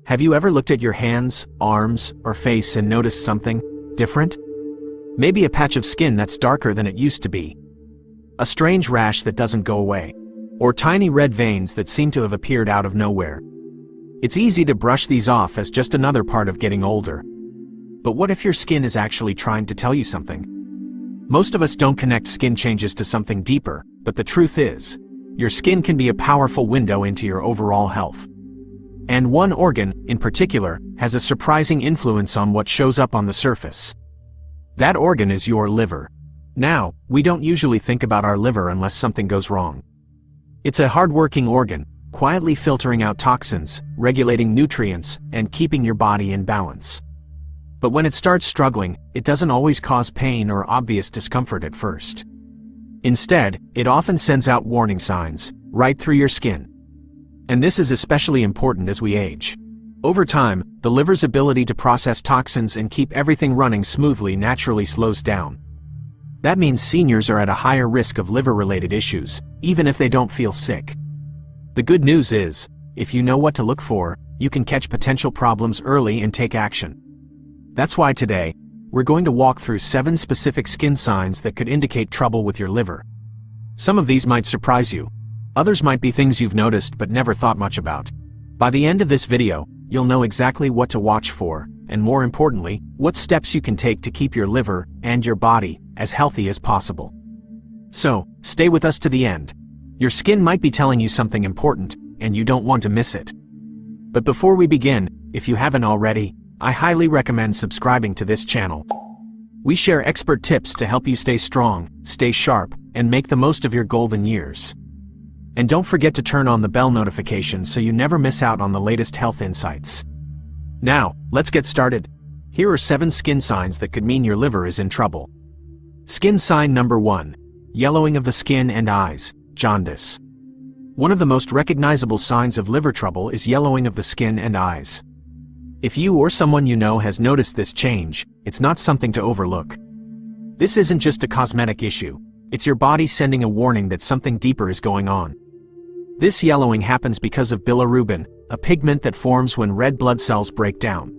Have you ever looked at your hands, arms, or face and noticed something different? Maybe a patch of skin that's darker than it used to be. A strange rash that doesn't go away. Or tiny red veins that seem to have appeared out of nowhere. It's easy to brush these off as just another part of getting older. But what if your skin is actually trying to tell you something? Most of us don't connect skin changes to something deeper, but the truth is, your skin can be a powerful window into your overall health. And one organ, in particular, has a surprising influence on what shows up on the surface. That organ is your liver. Now, we don't usually think about our liver unless something goes wrong. It's a hard-working organ, quietly filtering out toxins, regulating nutrients, and keeping your body in balance. But when it starts struggling, it doesn't always cause pain or obvious discomfort at first. Instead, it often sends out warning signs, right through your skin. And this is especially important as we age. Over time, the liver's ability to process toxins and keep everything running smoothly naturally slows down. That means seniors are at a higher risk of liver-related issues, even if they don't feel sick. The good news is, if you know what to look for, you can catch potential problems early and take action. That's why today, we're going to walk through 7 specific skin signs that could indicate trouble with your liver. Some of these might surprise you. Others might be things you've noticed but never thought much about. By the end of this video, you'll know exactly what to watch for, and more importantly, what steps you can take to keep your liver and your body as healthy as possible. So, stay with us to the end. Your skin might be telling you something important, and you don't want to miss it. But before we begin, if you haven't already, I highly recommend subscribing to this channel. We share expert tips to help you stay strong, stay sharp, and make the most of your golden years. And don't forget to turn on the bell notification so you never miss out on the latest health insights. Now, let's get started. Here are 7 skin signs that could mean your liver is in trouble. Skin sign number 1. Yellowing of the skin and eyes, jaundice. One of the most recognizable signs of liver trouble is yellowing of the skin and eyes. If you or someone you know has noticed this change, it's not something to overlook. This isn't just a cosmetic issue, it's your body sending a warning that something deeper is going on. This yellowing happens because of bilirubin, a pigment that forms when red blood cells break down.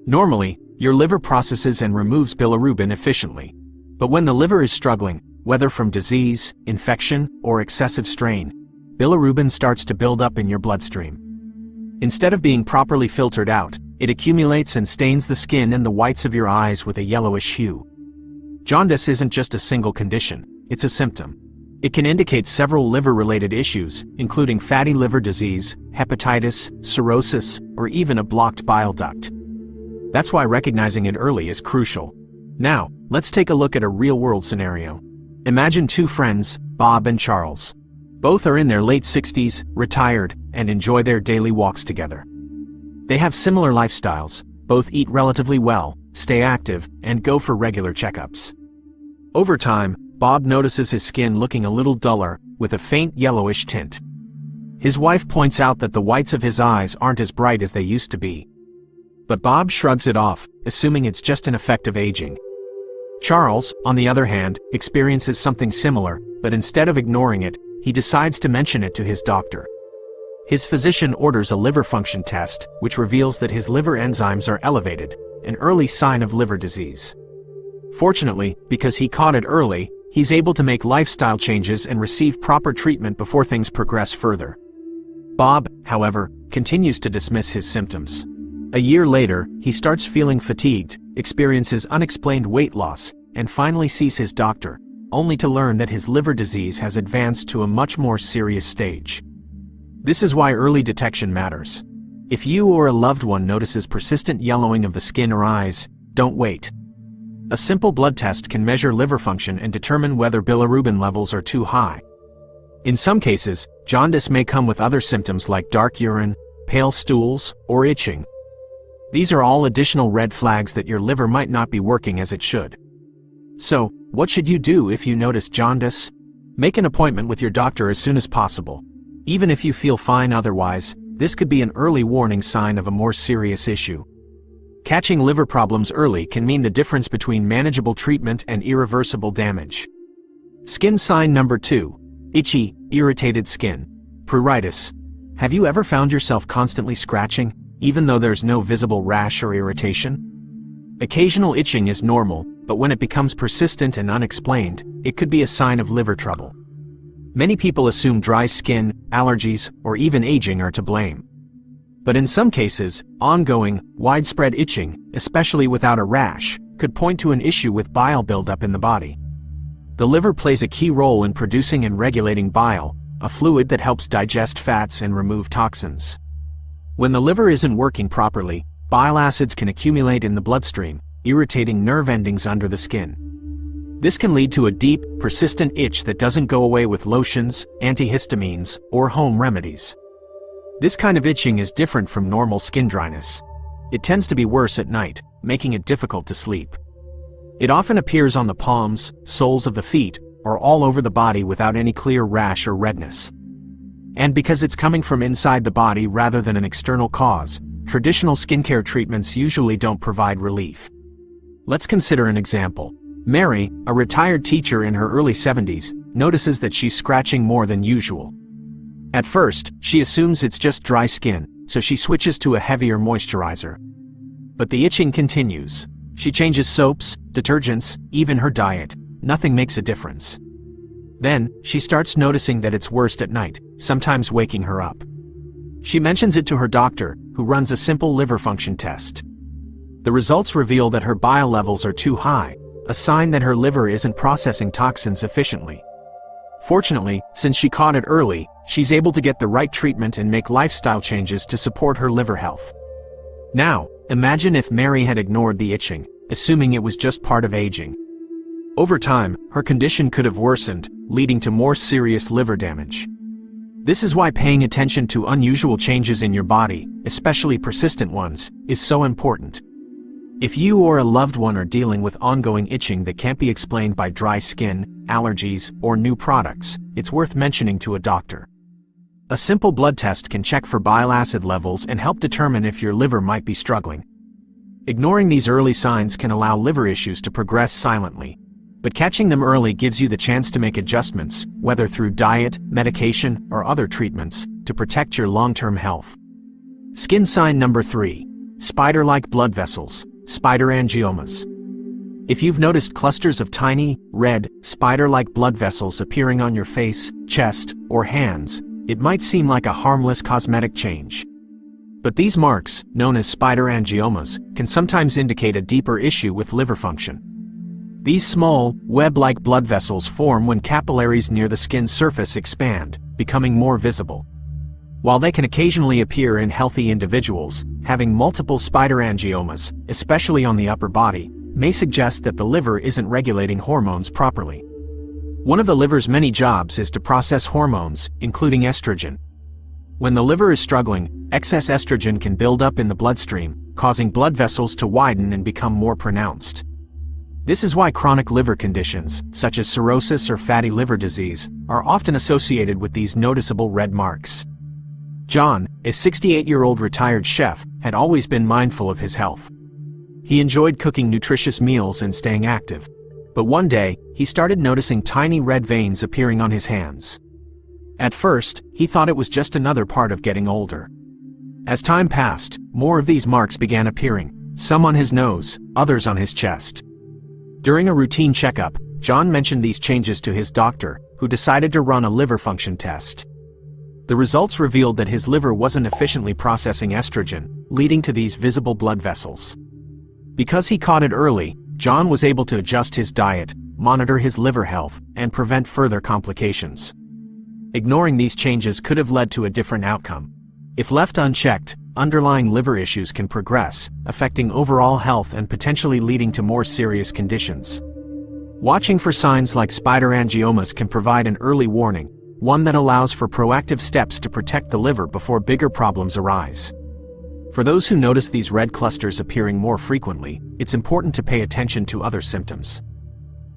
Normally, your liver processes and removes bilirubin efficiently. But when the liver is struggling, whether from disease, infection, or excessive strain, bilirubin starts to build up in your bloodstream. Instead of being properly filtered out, it accumulates and stains the skin and the whites of your eyes with a yellowish hue. Jaundice isn't just a single condition, it's a symptom. It can indicate several liver-related issues, including fatty liver disease, hepatitis, cirrhosis, or even a blocked bile duct. That's why recognizing it early is crucial. Now, let's take a look at a real-world scenario. Imagine 2 friends, Bob and Charles. Both are in their late 60s, retired, and enjoy their daily walks together. They have similar lifestyles, both eat relatively well, stay active, and go for regular checkups. Over time, Bob notices his skin looking a little duller, with a faint yellowish tint. His wife points out that the whites of his eyes aren't as bright as they used to be. But Bob shrugs it off, assuming it's just an effect of aging. Charles, on the other hand, experiences something similar, but instead of ignoring it, he decides to mention it to his doctor. His physician orders a liver function test, which reveals that his liver enzymes are elevated, an early sign of liver disease. Fortunately, because he caught it early, he's able to make lifestyle changes and receive proper treatment before things progress further. Bob, however, continues to dismiss his symptoms. A year later, he starts feeling fatigued, experiences unexplained weight loss, and finally sees his doctor, only to learn that his liver disease has advanced to a much more serious stage. This is why early detection matters. If you or a loved one notices persistent yellowing of the skin or eyes, don't wait. A simple blood test can measure liver function and determine whether bilirubin levels are too high. In some cases, jaundice may come with other symptoms like dark urine, pale stools, or itching. These are all additional red flags that your liver might not be working as it should. So, what should you do if you notice jaundice? Make an appointment with your doctor as soon as possible. Even if you feel fine otherwise, this could be an early warning sign of a more serious issue. Catching liver problems early can mean the difference between manageable treatment and irreversible damage. Skin sign number 2. Itchy, irritated skin. Pruritus. Have you ever found yourself constantly scratching, even though there's no visible rash or irritation? Occasional itching is normal, but when it becomes persistent and unexplained, it could be a sign of liver trouble. Many people assume dry skin, allergies, or even aging are to blame. But in some cases, ongoing, widespread itching, especially without a rash, could point to an issue with bile buildup in the body. The liver plays a key role in producing and regulating bile, a fluid that helps digest fats and remove toxins. When the liver isn't working properly, bile acids can accumulate in the bloodstream, irritating nerve endings under the skin. This can lead to a deep, persistent itch that doesn't go away with lotions, antihistamines, or home remedies. This kind of itching is different from normal skin dryness. It tends to be worse at night, making it difficult to sleep. It often appears on the palms, soles of the feet, or all over the body without any clear rash or redness. And because it's coming from inside the body rather than an external cause, traditional skincare treatments usually don't provide relief. Let's consider an example. Mary, a retired teacher in her early 70s, notices that she's scratching more than usual. At first, she assumes it's just dry skin, so she switches to a heavier moisturizer. But the itching continues. She changes soaps, detergents, even her diet. Nothing makes a difference. Then, she starts noticing that it's worst at night, sometimes waking her up. She mentions it to her doctor, who runs a simple liver function test. The results reveal that her bile levels are too high, a sign that her liver isn't processing toxins efficiently. Fortunately, since she caught it early, she's able to get the right treatment and make lifestyle changes to support her liver health. Now, imagine if Mary had ignored the itching, assuming it was just part of aging. Over time, her condition could have worsened, leading to more serious liver damage. This is why paying attention to unusual changes in your body, especially persistent ones, is so important. If you or a loved one are dealing with ongoing itching that can't be explained by dry skin, allergies, or new products, it's worth mentioning to a doctor. A simple blood test can check for bile acid levels and help determine if your liver might be struggling. Ignoring these early signs can allow liver issues to progress silently. But catching them early gives you the chance to make adjustments, whether through diet, medication, or other treatments, to protect your long-term health. Skin sign number 3. Spider-like blood vessels, spiderangiomas. If you've noticed clusters of tiny, red, spider-like blood vessels appearing on your face, chest, or hands, it might seem like a harmless cosmetic change. But these marks, known as spiderangiomas, can sometimes indicate a deeper issue with liver function. These small, web-like blood vessels form when capillaries near the skin's surface expand, becoming more visible. While they can occasionally appear in healthy individuals, having multiple spiderangiomas, especially on the upper body, may suggest that the liver isn't regulating hormones properly. One of the liver's many jobs is to process hormones, including estrogen. When the liver is struggling, excess estrogen can build up in the bloodstream, causing blood vessels to widen and become more pronounced. This is why chronic liver conditions, such as cirrhosis or fatty liver disease, are often associated with these noticeable red marks. John, a 68-year-old retired chef, had always been mindful of his health. He enjoyed cooking nutritious meals and staying active. But one day, he started noticing tiny red veins appearing on his hands. At first, he thought it was just another part of getting older. As time passed, more of these marks began appearing, some on his nose, others on his chest. During a routine checkup, John mentioned these changes to his doctor, who decided to run a liver function test. The results revealed that his liver wasn't efficiently processing estrogen, leading to these visible blood vessels. Because he caught it early, John was able to adjust his diet, monitor his liver health, and prevent further complications. Ignoring these changes could have led to a different outcome. If left unchecked, underlying liver issues can progress, affecting overall health and potentially leading to more serious conditions. Watching for signs like spiderangiomas can provide an early warning, one that allows for proactive steps to protect the liver before bigger problems arise. For those who notice these red clusters appearing more frequently, it's important to pay attention to other symptoms.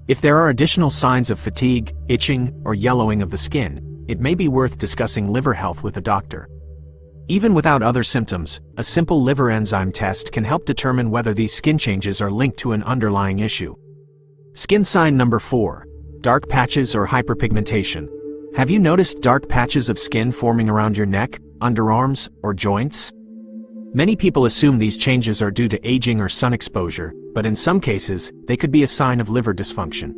If there are additional signs of fatigue, itching, or yellowing of the skin, it may be worth discussing liver health with a doctor. Even without other symptoms, a simple liver enzyme test can help determine whether these skin changes are linked to an underlying issue. Skin sign number 4. Dark patches or hyperpigmentation. Have you noticed dark patches of skin forming around your neck, underarms, or joints? Many people assume these changes are due to aging or sun exposure, but in some cases, they could be a sign of liver dysfunction.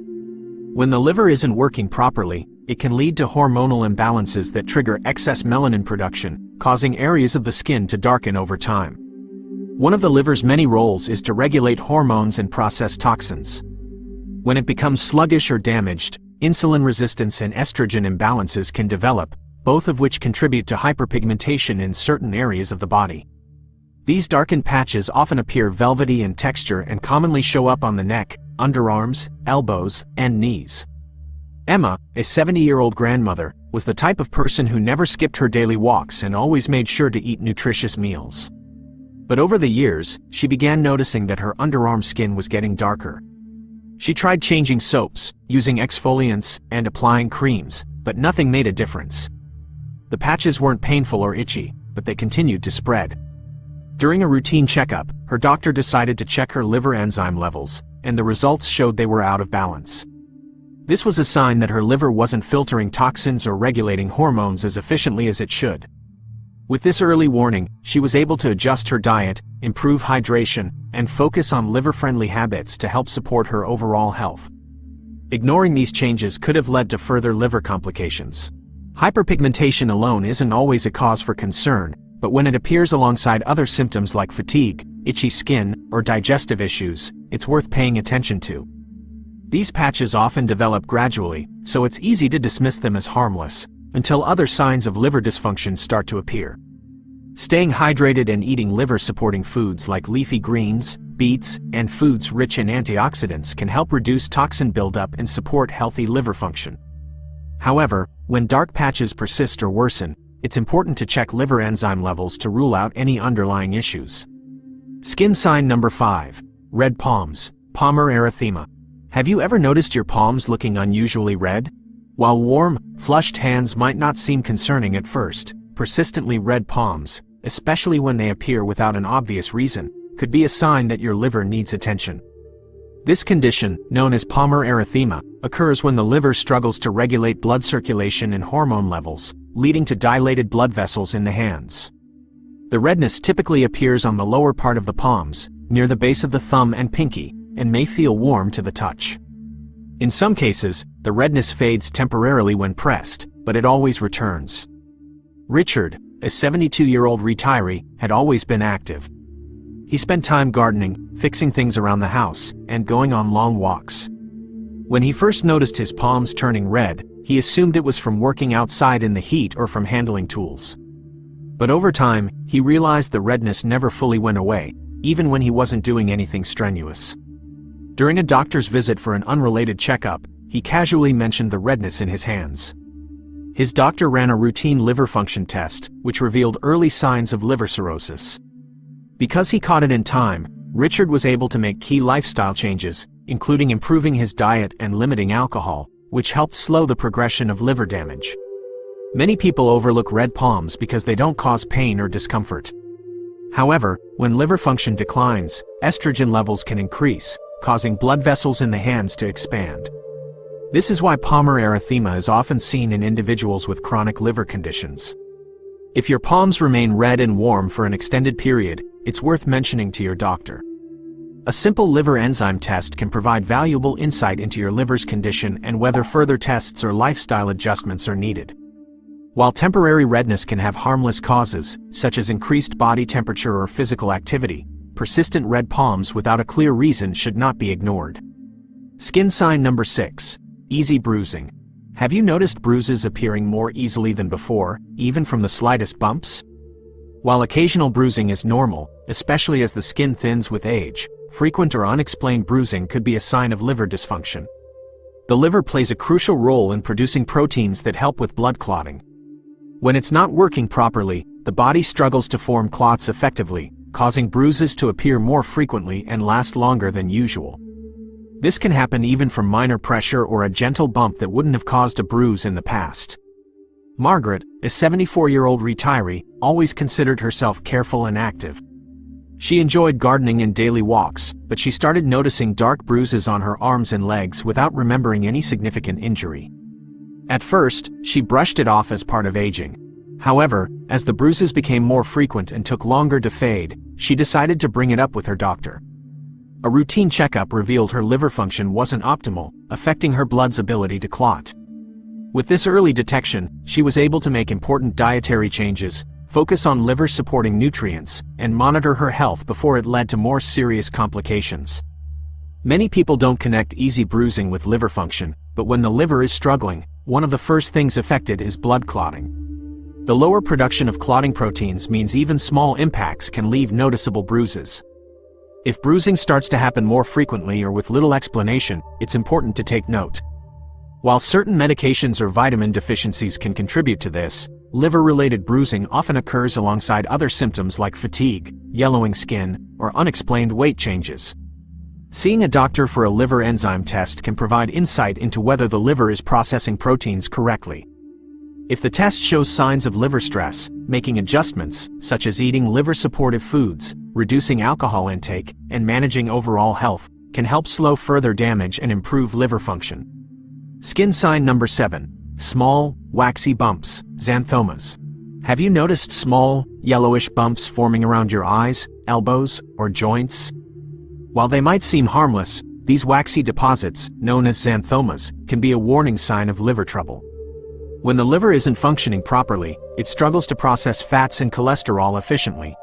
When the liver isn't working properly, it can lead to hormonal imbalances that trigger excess melanin production, causing areas of the skin to darken over time. One of the liver's many roles is to regulate hormones and process toxins. When it becomes sluggish or damaged, insulin resistance and estrogen imbalances can develop, both of which contribute to hyperpigmentation in certain areas of the body. These darkened patches often appear velvety in texture and commonly show up on the neck, underarms, elbows, and knees. Emma, a 70-year-old grandmother, was the type of person who never skipped her daily walks and always made sure to eat nutritious meals. But over the years, she began noticing that her underarm skin was getting darker. She tried changing soaps, using exfoliants, and applying creams, but nothing made a difference. The patches weren't painful or itchy, but they continued to spread. During a routine checkup, her doctor decided to check her liver enzyme levels, and the results showed they were out of balance. This was a sign that her liver wasn't filtering toxins or regulating hormones as efficiently as it should. With this early warning, she was able to adjust her diet, improve hydration, and focus on liver-friendly habits to help support her overall health. Ignoring these changes could have led to further liver complications. Hyperpigmentation alone isn't always a cause for concern, but when it appears alongside other symptoms like fatigue, itchy skin, or digestive issues, it's worth paying attention to. These patches often develop gradually, so it's easy to dismiss them as harmless, until other signs of liver dysfunction start to appear. Staying hydrated and eating liver-supporting foods like leafy greens, beets, and foods rich in antioxidants can help reduce toxin buildup and support healthy liver function. However, when dark patches persist or worsen, it's important to check liver enzyme levels to rule out any underlying issues. Skin sign number 5. Red palms, palmar erythema. Have you ever noticed your palms looking unusually red? While warm, flushed hands might not seem concerning at first, persistently red palms, especially when they appear without an obvious reason, could be a sign that your liver needs attention. This condition, known as palmar erythema, occurs when the liver struggles to regulate blood circulation and hormone levels, leading to dilated blood vessels in the hands. The redness typically appears on the lower part of the palms, near the base of the thumb and pinky, and may feel warm to the touch. In some cases, the redness fades temporarily when pressed, but it always returns. Richard, a 72-year-old retiree, had always been active. He spent time gardening, fixing things around the house, and going on long walks. When he first noticed his palms turning red, he assumed it was from working outside in the heat or from handling tools. But over time, he realized the redness never fully went away, even when he wasn't doing anything strenuous. During a doctor's visit for an unrelated checkup, he casually mentioned the redness in his hands. His doctor ran a routine liver function test, which revealed early signs of liver cirrhosis. Because he caught it in time, Richard was able to make key lifestyle changes, including improving his diet and limiting alcohol, which helped slow the progression of liver damage. Many people overlook red palms because they don't cause pain or discomfort. However, when liver function declines, estrogen levels can increase, causing blood vessels in the hands to expand. This is why palmar erythema is often seen in individuals with chronic liver conditions. If your palms remain red and warm for an extended period, it's worth mentioning to your doctor. A simple liver enzyme test can provide valuable insight into your liver's condition and whether further tests or lifestyle adjustments are needed. While temporary redness can have harmless causes, such as increased body temperature or physical activity, persistent red palms without a clear reason should not be ignored. Skin sign number 6. Easy bruising. Have you noticed bruises appearing more easily than before, even from the slightest bumps? While occasional bruising is normal, especially as the skin thins with age, frequent or unexplained bruising could be a sign of liver dysfunction. The liver plays a crucial role in producing proteins that help with blood clotting. When it's not working properly, the body struggles to form clots effectively, causing bruises to appear more frequently and last longer than usual. This can happen even from minor pressure or a gentle bump that wouldn't have caused a bruise in the past. Margaret, a 74-year-old retiree, always considered herself careful and active. She enjoyed gardening and daily walks, but she started noticing dark bruises on her arms and legs without remembering any significant injury. At first, she brushed it off as part of aging. However, as the bruises became more frequent and took longer to fade, she decided to bring it up with her doctor. A routine checkup revealed her liver function wasn't optimal, affecting her blood's ability to clot. With this early detection, she was able to make important dietary changes, focus on liver-supporting nutrients, and monitor her health before it led to more serious complications. Many people don't connect easy bruising with liver function, but when the liver is struggling, one of the first things affected is blood clotting. The lower production of clotting proteins means even small impacts can leave noticeable bruises. If bruising starts to happen more frequently or with little explanation, it's important to take note. While certain medications or vitamin deficiencies can contribute to this, liver-related bruising often occurs alongside other symptoms like fatigue, yellowing skin, or unexplained weight changes. Seeing a doctor for a liver enzyme test can provide insight into whether the liver is processing proteins correctly. If the test shows signs of liver stress, making adjustments, such as eating liver-supportive foods, reducing alcohol intake, and managing overall health, can help slow further damage and improve liver function. Skin sign number 7. Small, waxy bumps, xanthomas. Have you noticed small, yellowish bumps forming around your eyes, elbows, or joints? While they might seem harmless, these waxy deposits, known as xanthomas, can be a warning sign of liver trouble. When the liver isn't functioning properly, it struggles to process fats and cholesterol efficiently.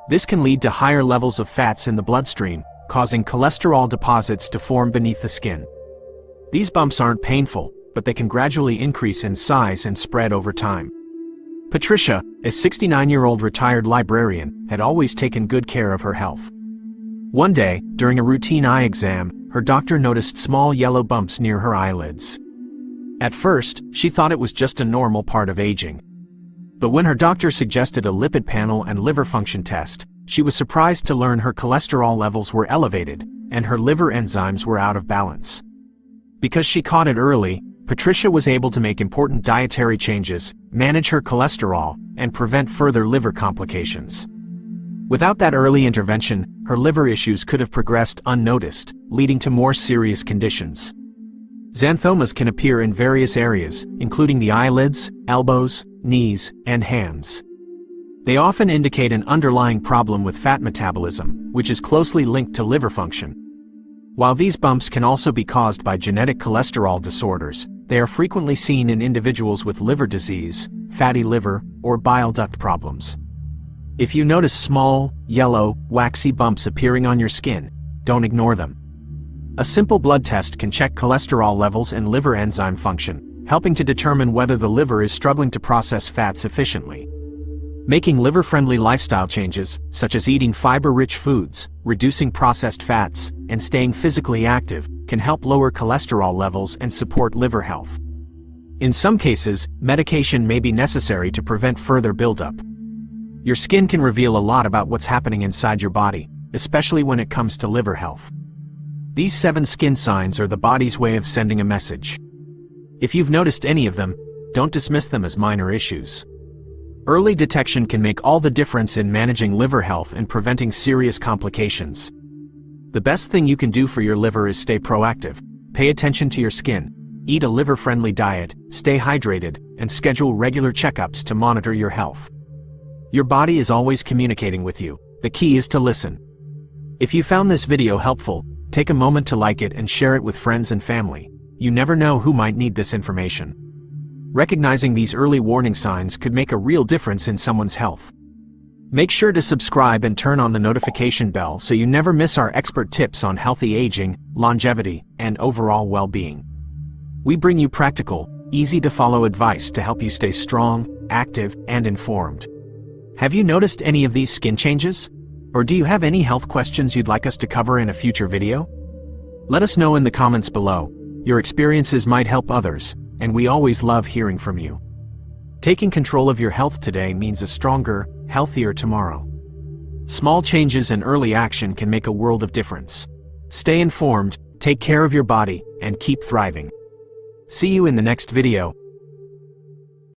This can lead to higher levels of fats in the bloodstream, causing cholesterol deposits to form beneath the skin. These bumps aren't painful, but they can gradually increase in size and spread over time. Patricia, a 69-year-old retired librarian, had always taken good care of her health. One day, during a routine eye exam, her doctor noticed small yellow bumps near her eyelids. At first, she thought it was just a normal part of aging. But when her doctor suggested a lipid panel and liver function test, she was surprised to learn her cholesterol levels were elevated, and her liver enzymes were out of balance. Because she caught it early, Patricia was able to make important dietary changes, manage her cholesterol, and prevent further liver complications. Without that early intervention, her liver issues could have progressed unnoticed, leading to more serious conditions. Xanthomas can appear in various areas, including the eyelids, elbows, knees, and hands. They often indicate an underlying problem with fat metabolism, which is closely linked to liver function. While these bumps can also be caused by genetic cholesterol disorders, they are frequently seen in individuals with liver disease, fatty liver, or bile duct problems. If you notice small, yellow, waxy bumps appearing on your skin, don't ignore them. A simple blood test can check cholesterol levels and liver enzyme function, helping to determine whether the liver is struggling to process fats efficiently. Making liver-friendly lifestyle changes, such as eating fiber-rich foods, reducing processed fats, and staying physically active, can help lower cholesterol levels and support liver health. In some cases, medication may be necessary to prevent further buildup. Your skin can reveal a lot about what's happening inside your body, especially when it comes to liver health. These 7 skin signs are the body's way of sending a message. If you've noticed any of them, don't dismiss them as minor issues. Early detection can make all the difference in managing liver health and preventing serious complications. The best thing you can do for your liver is stay proactive, pay attention to your skin, eat a liver-friendly diet, stay hydrated, and schedule regular checkups to monitor your health. Your body is always communicating with you. The key is to listen. If you found this video helpful, take a moment to like it and share it with friends and family. You never know who might need this information. Recognizing these early warning signs could make a real difference in someone's health. Make sure to subscribe and turn on the notification bell so you never miss our expert tips on healthy aging, longevity, and overall well-being. We bring you practical, easy-to-follow advice to help you stay strong, active, and informed. Have you noticed any of these skin changes? Or do you have any health questions you'd like us to cover in a future video? Let us know in the comments below. Your experiences might help others, and we always love hearing from you. Taking control of your health today means a stronger, healthier tomorrow. Small changes and early action can make a world of difference. Stay informed, take care of your body, and keep thriving. See you in the next video.